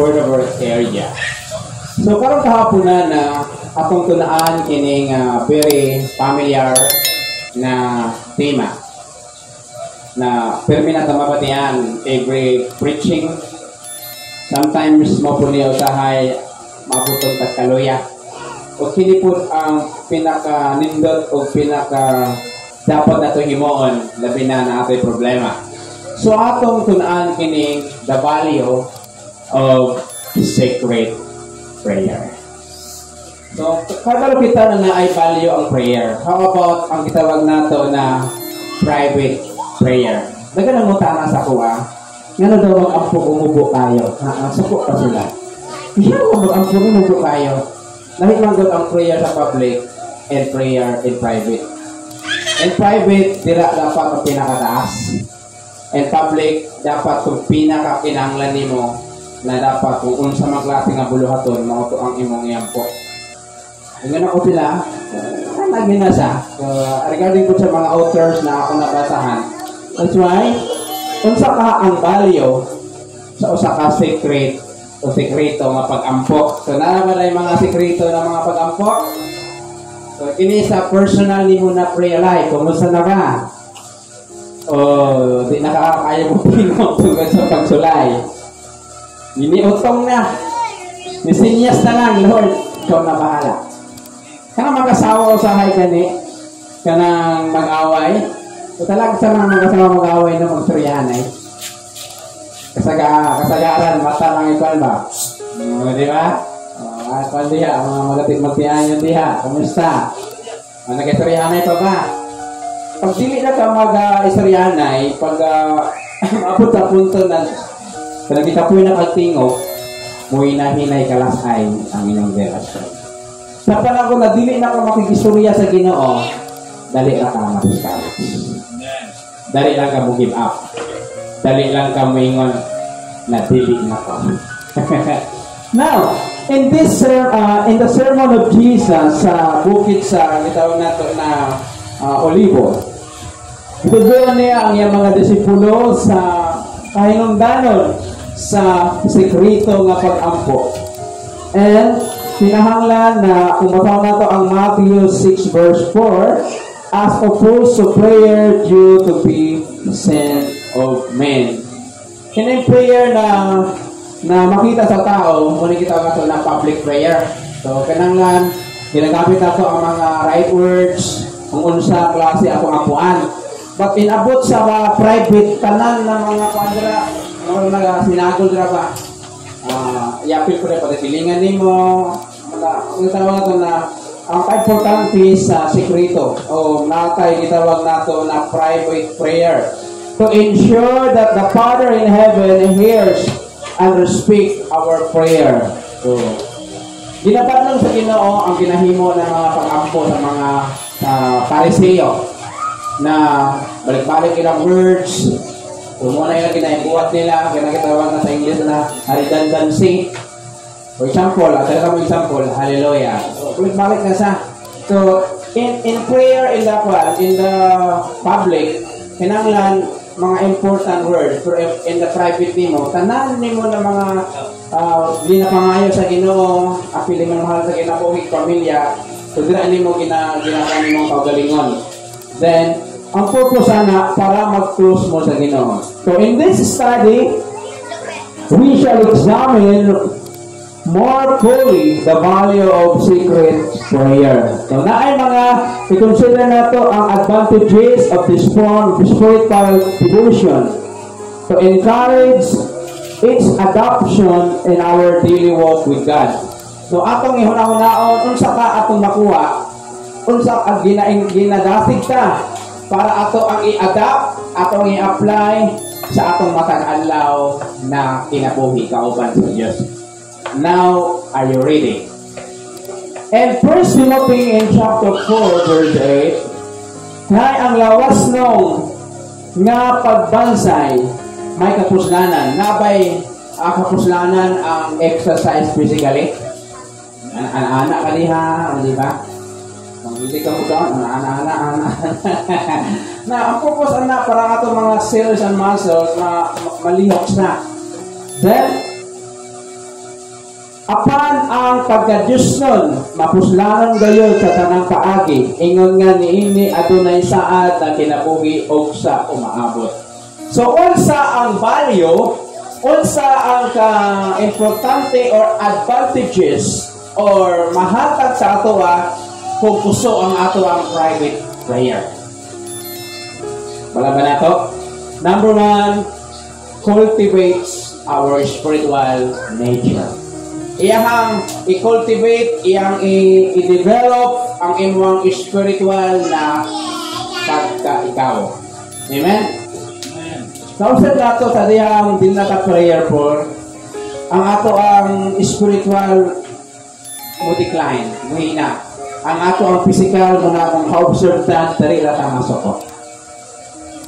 vertebrate area. So karon kahapon na atong tunaan kining very familiar na tema na permi na tamabatian every preaching. Sometimes mo po niya usahay maputong tagkaluya. O kini po ang pinaka-nindot o pinaka dapat na ito himoon labi na ating problema. So atong tunaan kining the value of sacred prayer. So kadalo kita na ay value ang prayer. How about ang gitawag nato na private prayer? Naganamuta na sa kuha. Ngano daw mag-ampo umubo kayo? Suko pa sila. Ngano mag-ampo umubo kayo? Lahit manggot ang prayer sa public and prayer in private. In private, dira dapat ang pinakataas. In public, dapat kung pinaka-kinanglan nimo na dapat kung unsa maglati nga buluhaton, mauto ang imong iyampo. Ngayon ako sila, lagi na siya. Regarding po sa mga authors na ako nabasahan. That's why, unsa ka ang value sa usa ka secret o sekreto nga pag-ampok. So, nalaman yung mga sekreto ng mga pag-ampok. So, kini sa personal ni mo na prayer life. Kumusta na ba? O, di nakakaya mo pinong tungkol sa pagsulay. Iniutong na. Nisinyas na lang, Lord. Ikaw na bahala. Kana mag-asawa o sahay ka ni, kanang mag-away. So, talagang sa mga mag-asawa mag-away na magsuryahan eh. Kasagaran, mata lang ikaw ba? Di ba? Kung diha, mga magatit-magtihan yung diha. Kamusta? Nag-istoryahanay pa ba? Pag dili na ka mag-istoryahanay, pag maabot sa punto na hindi ka po na pagtingog, muy nahinay kalasay ang inyong relasyon. Sa panahon na dili na ka makikistorya sa Ginoo, dali na ka mag-discourage. Dali lang ka mo-give up. Dali lang ka moingon na dili na ko. Now, in the sermon of Jesus sa bukid sa gitawag nato na Olivo, tuduan niya ang iyang mga disipulo sa kahinungdanon sa sekreto nga pag-ampo. And pinahanglan na kung matawag nato ang Matthew 6 verse 4, as opposed to prayer due to be sin of men. Kining prayer na makita sa tao, muna kita nga na public prayer. So, kananglan, ginagamit nato ang mga right words, ang unsa klase akong apuan. But inabot sa mga private tanan ng mga kwadra, mga sinagol dira ba? Iapil ko na pagkatilingan nimo, ang tawag nato na ang importante sa sekreto o natay gitawag nato na private prayer to ensure that the Father in heaven hears and respect our prayer. So, ginapat lang sa Ginoo ang ginahimo ng mga pag-ampo sa mga Pariseo na balik-balik ilang words. So, muna yung ginaibuhat nila, ginagitawag na sa English na redundancy. For example, talaga mo example, hallelujah. So, balik na sa. So, in prayer, in the public, kinanglan mga important words, pero in the private nimo, tanan nimo na mga ginapangayo sa Ginoo, apili man mahal sa kinabuhig pamilya, so dira nimo ginagawa nimong kaugalingon. Then, ang purpose sana para mag-close mo sa Ginoo. So, in this study, we shall examine more fully the value of secret prayer. So, naay mga i-consider nato ang advantages of this form of spiritual devotion to encourage its adoption in our daily walk with God. So, atong ihuna-hunaon, unsa ka atong makuha, unsa ang ginadasig ta para ato ang i-adapt, atong i-apply sa atong matag adlaw na kinabuhi kauban sa Dios. Now, are you ready? And 1 Timothy in chapter 4 verse 8, ngay ang lawas nung nga pagbansay may kapuslanan. Nabay kapuslanan ang exercise physically. Anak-anak ka diha, di ba? Kung hindi ka mo doon, anak-anak. Na ang purpose na para ato mga cells and muscles na malihok na. Then, Apan ang pagka-Diyos nun, mapuslanon gayon sa tanang paagi. Ingon nga niini adunay saad na kinabuhi og sa umaabot. So, unsa ang value, unsa ang ka-importante or advantages or mahatag sa atoa kung puso ang ato ang private prayer. Wala ba na to? Number 1, cultivates our spiritual nature. Iyang i-cultivate, iyang i-develop ang imong spiritual na pagka-ikaw. Amen? Nausap nato sa diyang din naka-prayer for ang ato ang spiritual mo decline, muhina. Ang ato ang physical mo na kung ka-observe tan, dari na ta masoko.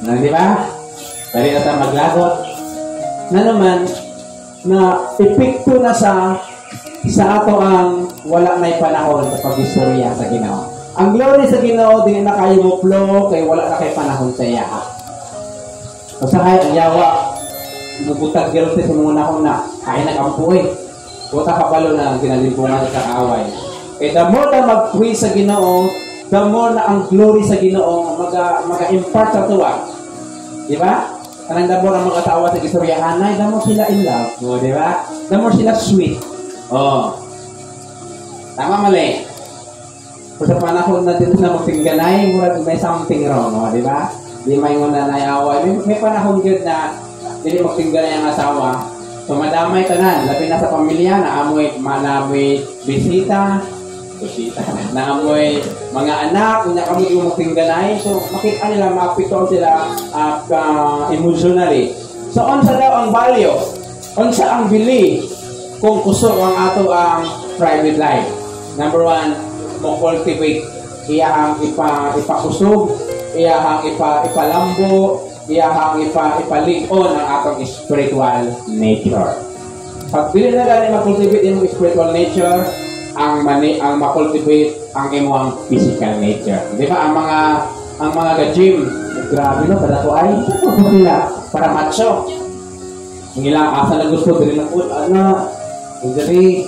Di ba? Dari na ta maglagot. Na naman, na epekto na sa ato ang wala na'y panahon sa pag-istorya sa Ginoo. Ang glory sa Ginoo, di na kayo mo flow, kay wala na kay panahon sa iya. Basta kaya ang yawa, nabutag girote sa mga nahon na, kaya nag-ampuin. Buta kapalo na ang ginalimpunan sa kaaway. Kaya the more na mag-pray sa Ginoo, the more na ang glory sa Ginoo mag-impart sa tuwa. Di ba? Kanang the more ang mga tawa sa istoryahanay, the more sila in love. O, di ba? The more sila sweet. O. Tama mali. Kung sa panahon na dito na magtingganay, murag may something wrong. O, di ba? Di may muna nayaway. May panahon good na hindi magtingganay ang asawa. So, madamay tanan. Labi na sa pamilya, naamoy bisita, naamoy mga anak, kung kami yung magtingganay. So, makita nila, mapito sila emotionally. So, unsa daw ang value? Unsa ang bili kung kusog ang ato ang private life? Number 1, mo-cultivate. Iyahang ipakusog, iyahang ipalambo, iyahang ipaligon ang atong spiritual nature. Pag bili na gani mag-cultivate yung spiritual nature, ang ma-cultivate ang imong physical nature. Di ba ang mga ga-gym, grabe no, kada ko ay nila para macho. Ang ilang asa na gusto dili na pud dili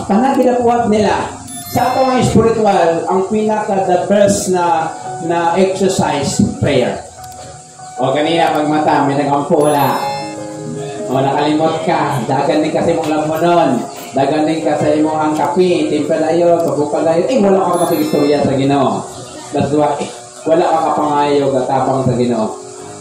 tanan ginapuat nila. Sa ato ang spiritual, ang pinaka the best na exercise prayer. O kanina pag mata may nagampo wala. O nakalimot ka, dagan din kasi mong lamunon. Dagan din kasi mong ang kape, timpla dayo, pagbuka dayo. Wala ka makikistorya sa Ginoo. That's why, wala ka kapangayo, katapang sa Ginoo.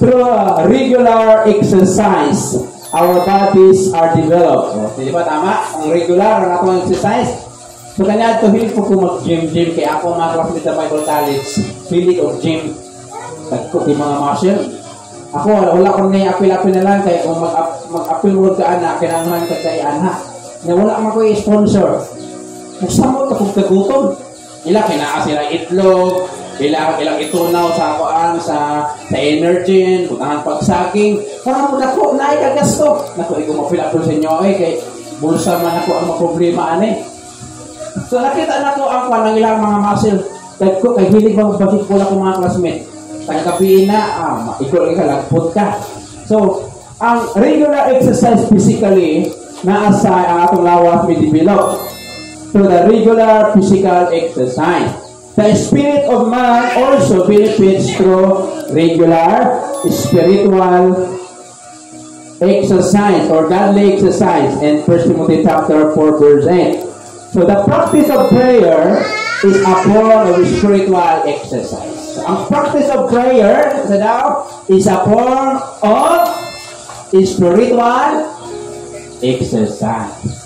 Through regular exercise, our bodies are developed. O, di ba tama? Ang regular, ang atong exercise. So kanya ito, hindi ko mag-gym. Kaya ako mga classmates sa Bible College, pili ko gym. Tagko, di mga muscle. Ako, wala ko na apil-apil na lang. Kaya kung mag-apil mo ka anak, kinangahan ka kay anak. Na wala ko i-sponsor. Magsamot ka kung kagutom. Ilang kinaka sila itlog, ilang itunaw sa akoan, sa energy, puntahan pagsaging. Parang mo nako, naikagasto. Naku, ikaw mapil-apil sa inyo kay bulsa man ako ang problema So nakita na ko ang kwan ng ilang mga muscle. Kahit ko, kay hilig ba magbasik ko lang ko mga classmate. Tagakapiin na, ikaw ka, lagpot ka. So, ang regular exercise physically, naasa ang atong lawas may develop. So, the regular physical exercise. The spirit of man also benefits through regular spiritual exercise or godly exercise in 1 Timothy chapter 4 verse 8. So the practice of prayer is a form of spiritual exercise. So, ang practice of prayer is a form of spiritual exercise.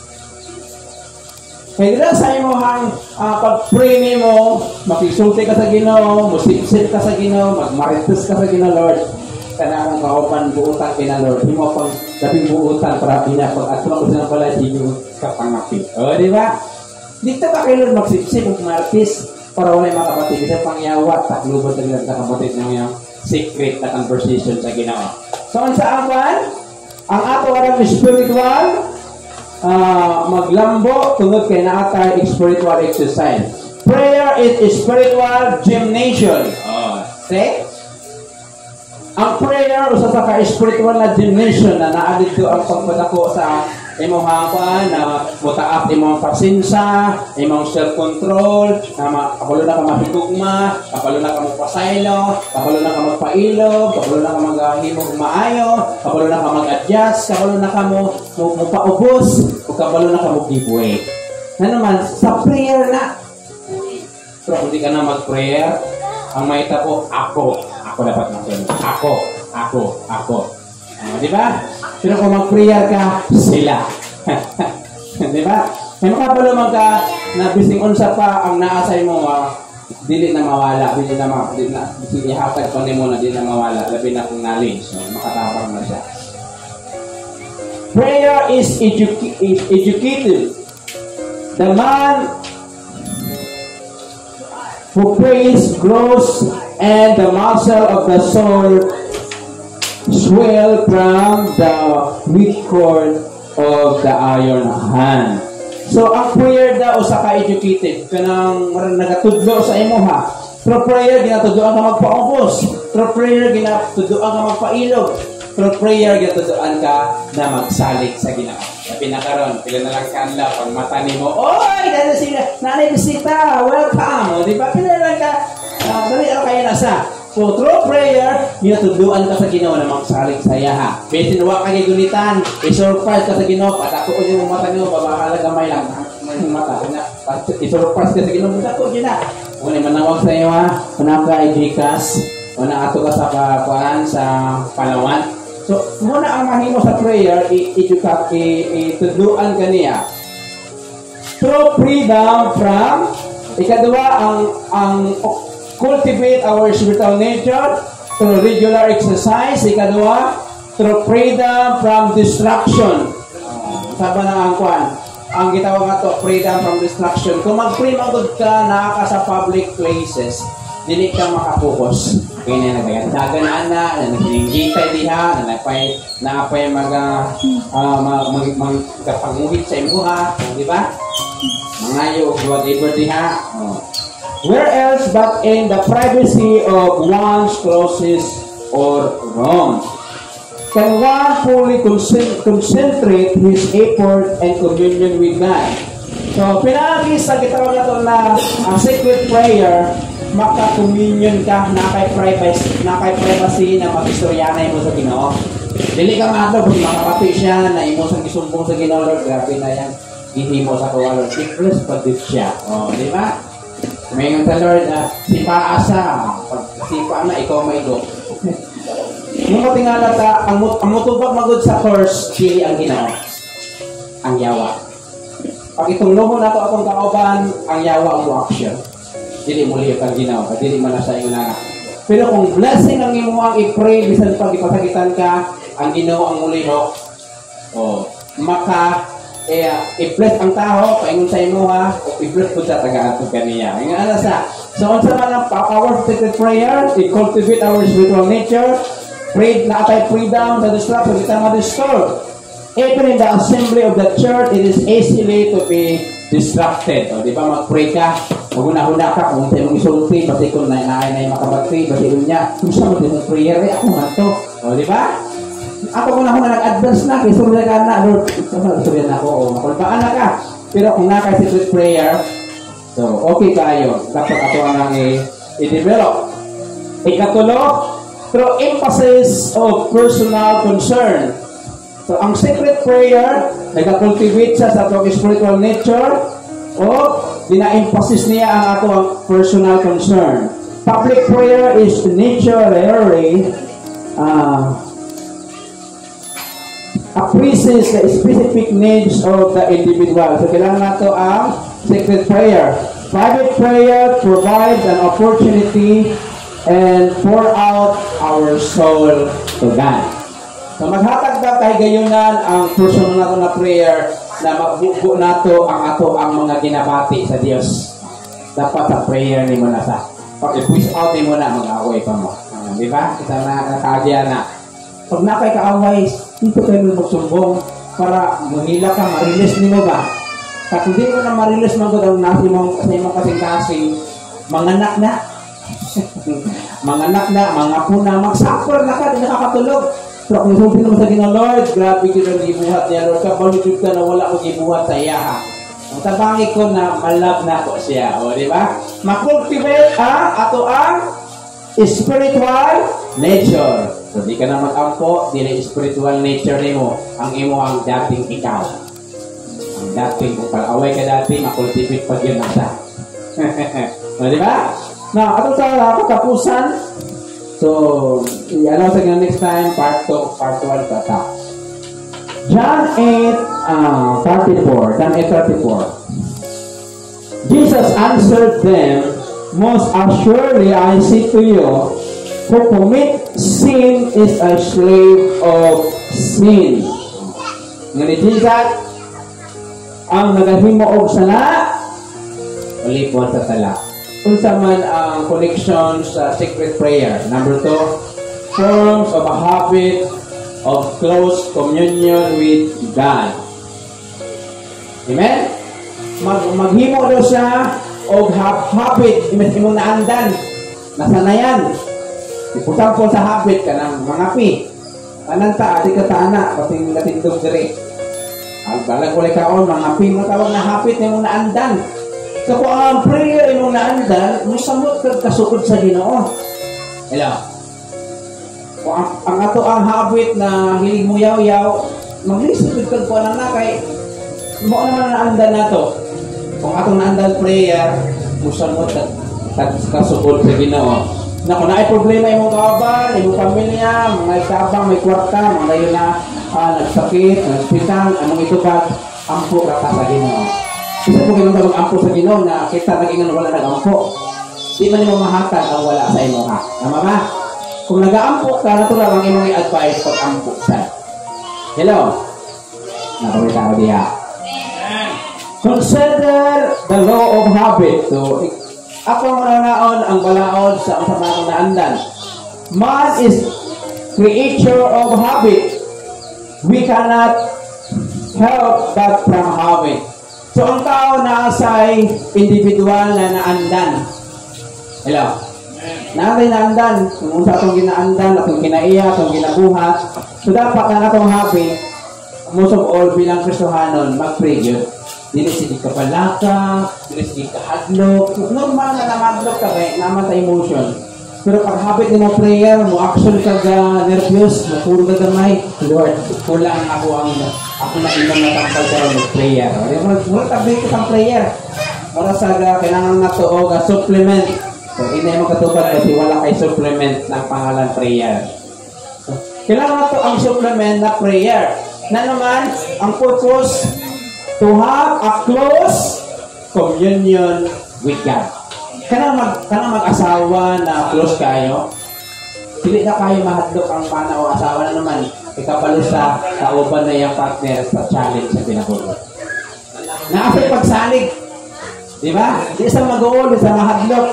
Kaya dila sa imo hang pag-pray nimo, makisulti ka sa Ginoo, musip-sip ka sa Ginoo, magmarites ka sa Ginoo, Lord. Kana ang kauban buutan kina Lord. Himo pang labing buutan para pag-atulong ko sa balay inyo kapangapi. O, di ba? Dito ba kayo Lord magsip-sip, magmarites para wala yung mga kapatid. Kasi pangyawat, taklubot na nila sa kapatid ng yung secret na conversation sa Ginoo. So, ang saan man, ang ato arang spiritual, maglambo tungod kay naatay spiritual exercise. Prayer is spiritual gymnasium. See? Ang prayer usa sa ka spiritual na gymnasium na naa dito ang pagpadako sa imong hangpan na mutaap imong pasinsa, imong self-control, na kabalo na ka mahigugma, kabalo na ka magpasaylo, kabalo na ka magpailog, kabalo na ka maghimog maayo, kabalo na ka mag-adjust, kabalo na ka mo paubos, o kabalo na ka mo giveaway. Na naman, sa prayer na. Pero kung di ka na mag-prayer, ang may tapo, ako dapat mag-prayer. Ako. Di ba? Pero kung mag-prayer ka, sila. Di ba? May makapalo ka na bising unsa pa ang naasay mo, dili na mawala, dili na ihatag pa mo na dili na mawala, labi na kung knowledge, makatabang na siya. Prayer is educated. The man who prays grows, and the muscle of the soul swell from the weak cord of the iron hand. So, ang prayer daw sa ka-educated, kanang nagatudlo sa imo ha. Through prayer, ginatudloan ka magpaubos. Through prayer, ginatudloan ka magpailog. Through prayer, ginatudloan ka na magsalig sa Ginoo. Sabi na karon, pila na lang kanla, pag mata ni mo, oy, dahil sila, nanay bisita, welcome. O, di ba? Pila na lang ka, dali ako kayo nasa. So, through prayer, ginatudloan ka sa Ginoo na magsalig sa iya ha. Bisin wa ka gigulitan, i-surprise ka sa Ginoo, patako yung mata niyo, babahala gamay lang. Yung mata, i-surprise ka sa Ginoo, patako yun na. Kung manawag sa iyo ha, manaka i-Gcash, una ato ka sa kakuan sa Palawan. So, muna ang mahimo sa prayer, itudluan ka niya. Through freedom from, ikadua, ang cultivate our spiritual nature through regular exercise. Ikadua, through freedom from distraction. Saba na ang kuan. Ang gitawag nga to, freedom from distraction. Kung mag-pray magod ka, nakaka sa public places, dili ka makapokus. Kaya na nagdaganaan na naghinggitay diha, naapay magkapanguhit sa imuha, di ba? Mangayo, whatever diha. Where else but in the privacy of one's closest or room can one fully concentrate his effort and communion with God. So, pinagis sa gitawag na ito na secret prayer, maka-communion ka, nakay-privacy na mag-istoryanay mo sa Ginoo. Dili ka nga ito, kung makapati siya, na imo sa gisumbong sa Ginoo, Lord, grabe na yan, ihimo sa kawa, Lord, secret padit siya. O, di ba? Mayroon sa Lord, sipa asa, pag sipa na, ikaw maigo. Nung matingala ta, ang mutubag magod sa course, dili ang Ginoo, ang yawa. Pag itong lumo na ito atong kauban, ang yawa ang action. Dili mo liyo kang Ginoo, dili man na sa iyong anak. Pero kung blessing ang imo ang i-pray, bisan pag ipasakitan ka, ang Ginoo ang mulihok, i-bless ang tao, paingon sa imo ha, o i-bless po sa taga-atog kaniya. Yung sa, so on sa mga our secret prayer, i-cultivate our spiritual nature, pray na atay freedom sa distraction, kita ma-disturb. Even in the assembly of the church, it is easily to be distracted. O, di ba, mag-pray ka, maguna-huna ka, kung tayo mong isulti, pati kung na makabagti, pati kung niya, kung saan mo din prayer, ako man to. O, di ba? Ako muna nag-advance na, isulti ka na, Lord, isulti na ako, o, makulbaan na ka. Pero kung naka-secret prayer, so, okay tayo. Dapat ako ang i-develop. Ikatulo, through emphasis of personal concern. So, ang secret prayer, nag-cultivate siya sa atong spiritual nature o dina-emphasis niya ang atong personal concern. Public prayer is naturally appreciates the specific needs of the individual. So, kailangan nato ang secret prayer. Private prayer provides an opportunity and pour out our soul to God. So, maghatag na kay gayunan ang personal nato na prayer na magbugo nato ang mga ginabati sa Dios. Dapat sa prayer ni mo na sa. Pag i-push out ni mo na, mag-away pa mo. Di ba? Kita na nakagya na. Pag nakay kaaway, dito kayo magsumbong para mahila ka, ma-release ni mo ba? Pag hindi mo na ma-release mo ang nasi mo sa imong kasing-kasing, manganak na. Manganak na, mga puna, magsuffer na ka, di nakakatulog. Pero kung sulti naman sa Ginoo, Lord, grabe ka ang gibuhat niya, Lord. Kabalutod ka na wala ko gibuhat sa iya, ha. Ang tabangi ko na malab na ko siya. O, di ba? Ma-cultivate ato ang spiritual nature. So, di ka na mag-ampo, di na spiritual nature mo. Ang imo ang dating ikaw. Ang dating, kung pag-away ka dati, ma-cultivate pag yun nasa. O, di ba? Na, ato sa katapusan, so, i-ano sa next time, part 2, part 1, tata. John 8:34. John 8:34. Jesus answered them, "Most assuredly I say to you, who commit sin is a slave of sin." Nga ni Jesus, ang nagahimo og sala, ulipon sa sala. Unsa man ang connection sa secret prayer. Number 2, forms of a habit of close communion with God. Amen? Maghimo daw siya og habit, imong naandan, nasanayan. Iputang po sa habit ka ng mga pi. Ananta, adi ka taana, pating natindog diri. Ang balag ko kaon, mga pi mo tawag na habit na imong naandan. So kung ang prayer imong naandan, musamot ka kasukod sa Ginoo. Hello? Kung ang ato ang habit na hilig mo yaw-yaw, maglisod ka po na kay mo naman naandan na to. Kung atong naandan prayer, musamot at kasukod sa Ginoo. Na kung naay problema imong kauban, imong pamilya, mga tabang, may kwarta, mga yun na nagsakit, nagspital, anong ito ba, ampo ka sa Ginoo. Isa po ganun ka mag-ampo sa Ginoo na kita naging wala nag-ampo. Di man mo mahatag ang wala sa imo ha. Tama ba? Kung nag-aampok ka, natural ang imong i-advise pag-ampok sa. Hello? Nakawita ko diya. Consider the law of habit. So, ako mananaon ang balaod sa mga naandan. Man is creature of habit. We cannot help but from habit. So, ang tao na asay individual na naandan. Hello? Natin naandan, kung sa atong ginaandan, atong kinaiya, atong ginabuhat. So dapat na atong habit, most of all bilang Kristohanon, mag-pray yun. Dili sige ka palaka, dili sige ka hadlok. Normal na namadlok ka kaya naman sa emotion. Pero pag habit ni mo prayer, mo action ka nervous, puro ka gamay, Lord, kulang ako na ilang natampal ka mag-prayer. Mula tabi ka sa prayer. Para sa kailangan na to o supplement. So, hindi mo katupad kasi wala kay supplement ng pangalan prayer. So, kailangan ito ang supplement na prayer. Na naman, ang purpose, to have a close communion with God. Kana mag-asawa na close kayo, hindi na kayo mahadlok ang pana o asawa na naman, ikapalo sa kauban na yung partner sa challenge sa pinagulot. Naapit pagsalig. Diba? Di sa mag-uol, sa mahadlok,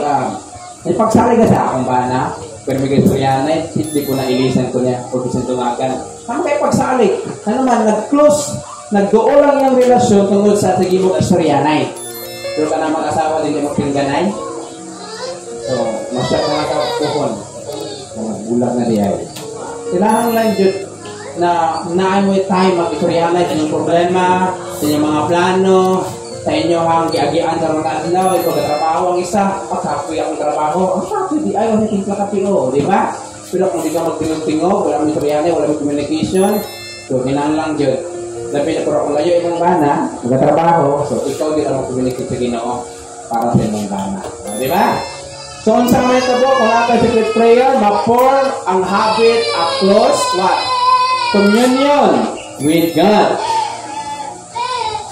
may pagsali ka sa akong bana, pero may kastoryanay, hindi ko na ilisan ko niya, o bisan tumagan. Ang kayo pagsali, na naman, nag-close, nag-doon lang yung relasyon tungkol sa tigimog kastoryanay. Pero ka na mag-asawa, hindi mo pingganay. So, masyak na nakapuhon. Mga bulag na diya. Kailangan lang dyan na naan mo yung time, mag-kastoryanay sa inyong problema, sa inyong mga plano, sa inyo ang giagian sa mga adlaw, ito katrabaho ang isa, pagkapoy akong trabaho, ang sabi, di ayaw na timpla ka piyo, di ba? Pero kung di ka magtingog-tingog, wala may turyane, wala may communication, so ginang lang dyan. Labi na pero kung layo imong bana, magkatrabaho, so ikaw di ka mag-communicate sa Ginoo para sa imong bana. Di ba? So, ang sa mga ito po, kung naka secret prayer, ma-form ang habit of close, what? Communion with God.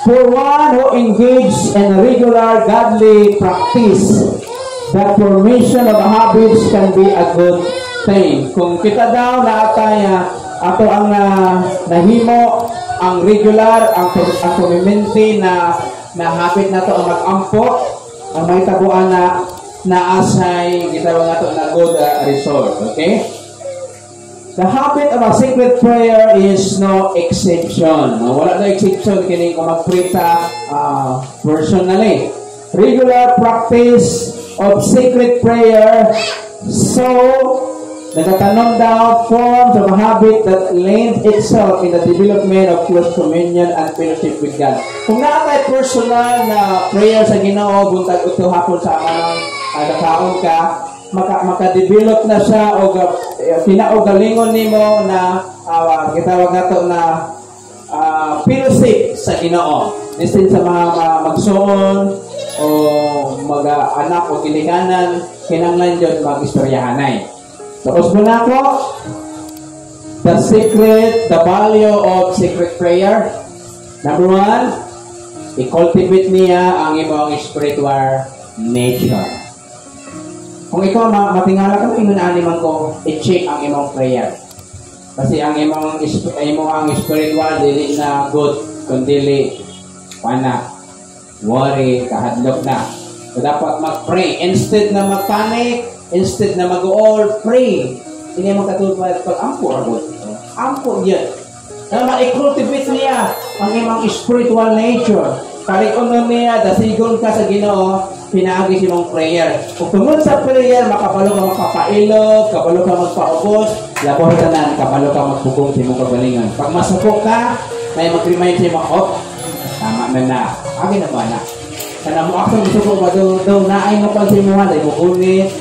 For one who engages in a regular godly practice, the formation of habits can be a good thing. Kung kita daw na ataya, ato ang nahimo, ang regular, ang community na habit na to ang mag-ampo, ang may tabuan na asay, gitawag na to na good result. Okay? The habit of a secret prayer is no exception. Wala na exception kini kung mag-pray ta personally. Regular practice of secret prayer so Nagtatanong daw forms of a habit that lends itself in the development of close communion and fellowship with God. Kung naatay personal na prayer sa Ginoo, buntag ito hapon sa amanang nagkaon ka, maka-develop na siya o pinaugalingon nimo na gitawag nato na fellowship sa Ginoo. Listen sa mga magsuon o mag-anak o giliganan, kinanglan yun mag-istoryahanay. Tapos muna po, the value of secret prayer. Number 1, i-cultivate niya ang imong spiritual nature. Kung ikaw matingala ka, inunaniman ko, i-check ang imong prayer. Kasi ang imong spiritual, dili na good, kundi worry, kahadlok na. So, dapat mag-pray. Instead na mag-panic, instead na mag-all, pray. Hindi mo katulad pag ampo agad. Ampo yan. Na ma-cultivate niya ang imong spiritual nature. Kalikunon niya, dasigon ka sa Ginoo, pinaagi si mong prayer. Kung tungod sa prayer, makapalo ka magpapailog, kapalo ka magpaubos, labor tanan, kapalo ka magpugong si mong kagalingan. Pag masupok ka, may mag-remind si mo, tama na. Agi na ba na? Kana mo ako gusto ko ba daw naay mo pag si mo halay mo ulit.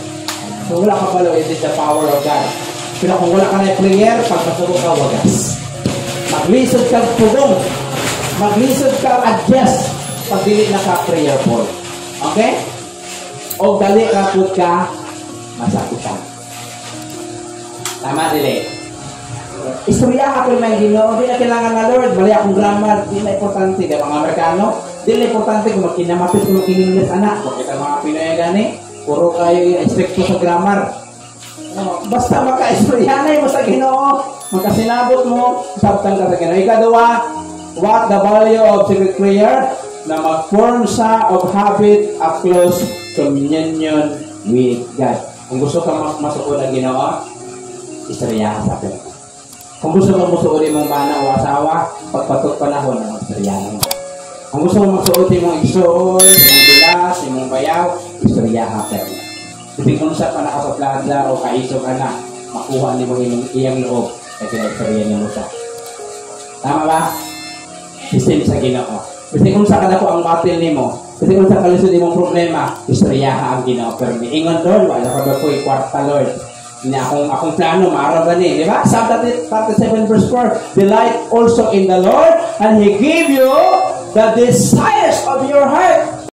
So wala ka pala, it is the power of God. Pero kung wala ka na prayer, pag masupok ka, wagas. Maglisod ka pugong. Maglisod ka adjust pag dili na ka prayerful. Okay? O dali ka pud ka masakitan. Tama dili. Istorya ka pero may Ginoo, di na kailangan na Lord, bali akong grammar, di na importante kay mga Amerikano, di na importante kung magkinamapit kung mag-English anak, kung kita mga Pinoy gani, puro kayo stricto sa grammar. Basta maka-istoryanay mo sa Ginoo, magkasinabot mo, sabtan ka sa Ginoo. Ikaduwa, what the value of secret prayer? Na mag-form sa of habit of close communion with God. Kung gusto ka masuod ang Ginoo, istorya ka sa akin. Kung gusto mo masuod mong bana o asawa, pagpatok panahon ng istorya mo. Kung gusto mo masuod mong isuol, mong bilas, mong bayaw, istorya ka sa akin. Kasi kung sa panaka sa plaza o kaiso ka na, makuha ni mo iyang loob kasi na-istorya niyo mo siya. Tama ba? System sa Ginoo. Kasi kung sa kadako ang batil ni mo, kasi kung sa kalisod mong problema, istorya ka ang Ginoo. Pero niingon doon, wala ka ba po kwarta Lord. Akong plano, maaraw gani, di ba? Psalm 37 verse 4, delight also in the Lord, and He give you the desires of your heart.